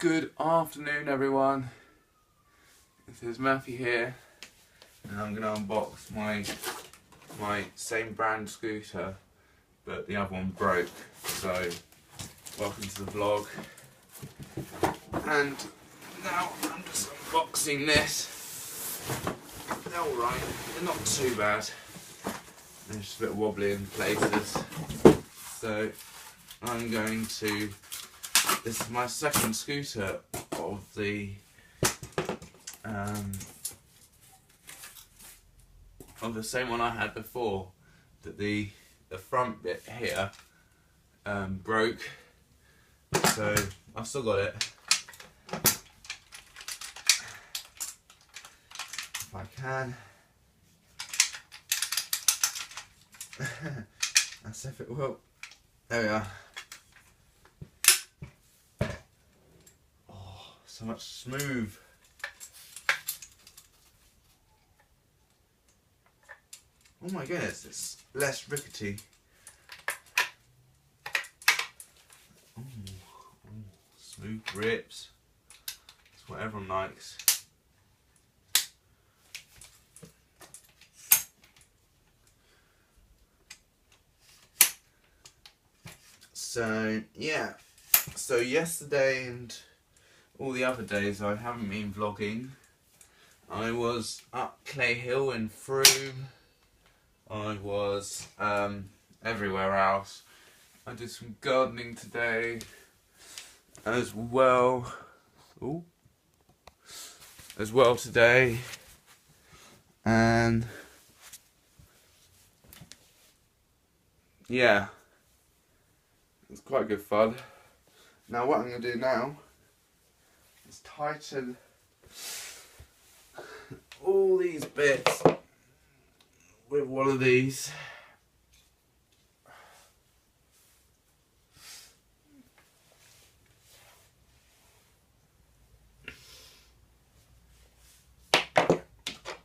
Good afternoon, everyone. This is Matthew here, and I'm going to unbox my same brand scooter, but the other one broke. So, welcome to the vlog. And now I'm just unboxing this. They're alright, they're not too bad. They're just a bit wobbly in places. So, I'm going to. This is my second scooter of the same one I had before. That the front bit here broke, so I've still got it. If I can. As if it will. There we are. So much smooth. Oh my goodness, it's less rickety. Smooth grips. It's what everyone likes. So yeah. So yesterday and all the other days I haven't been vlogging. I was up Clay Hill in Frome. I was everywhere else. I did some gardening today as well. Today. And yeah, it's quite good fun. Now what I'm going to do now is tighten all these bits with one of these.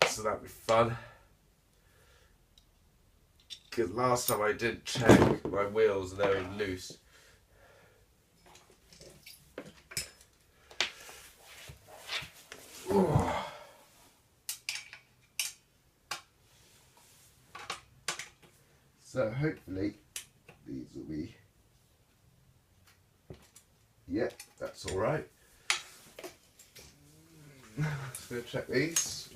So that'd be fun. Because last time I did check my wheels, they were loose. So hopefully these will be, yeah, that's alright. Let's go check these.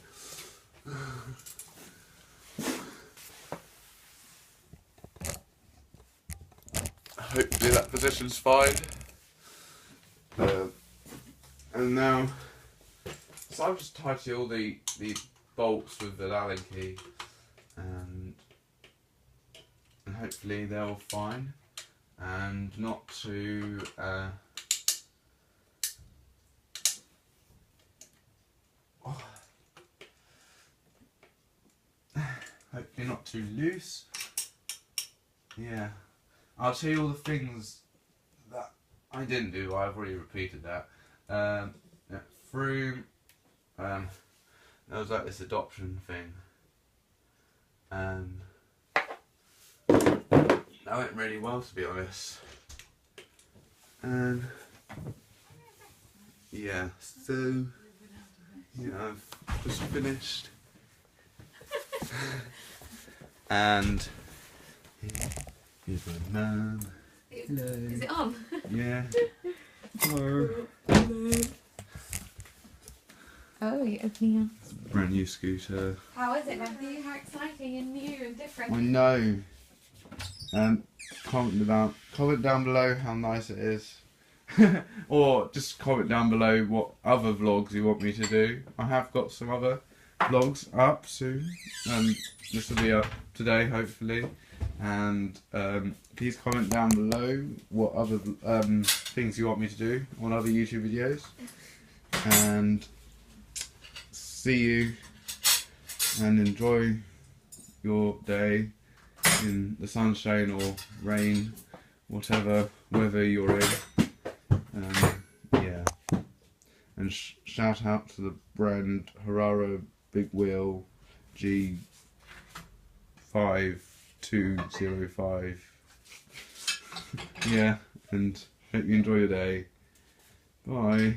Hopefully that position's fine. And now, so I've just tightened all the bolts with an Allen key, and hopefully they're all fine, and not too hopefully not too loose. Yeah, I'll tell you all the things that I didn't do. I've already repeated that. Yeah, Frome, there was like this adoption thing, and that went really well, to be honest. And yeah, so yeah, I've just finished. And here's my mum. Hello. Is it on? Yeah. Hello. Oh, you're opening up. Brand new scooter. How is it, Matthew? How exciting and new and different. I know. Comment down below how nice it is. Or just comment down below what other vlogs you want me to do. I have got some other vlogs up soon. This will be up today, hopefully. And please comment down below what other things you want me to do on other YouTube videos. And see you and enjoy your day in the sunshine or rain, whatever weather you're in. Yeah, and shout out to the brand Harara Big Wheel G5205. Yeah, and hope you enjoy your day. Bye.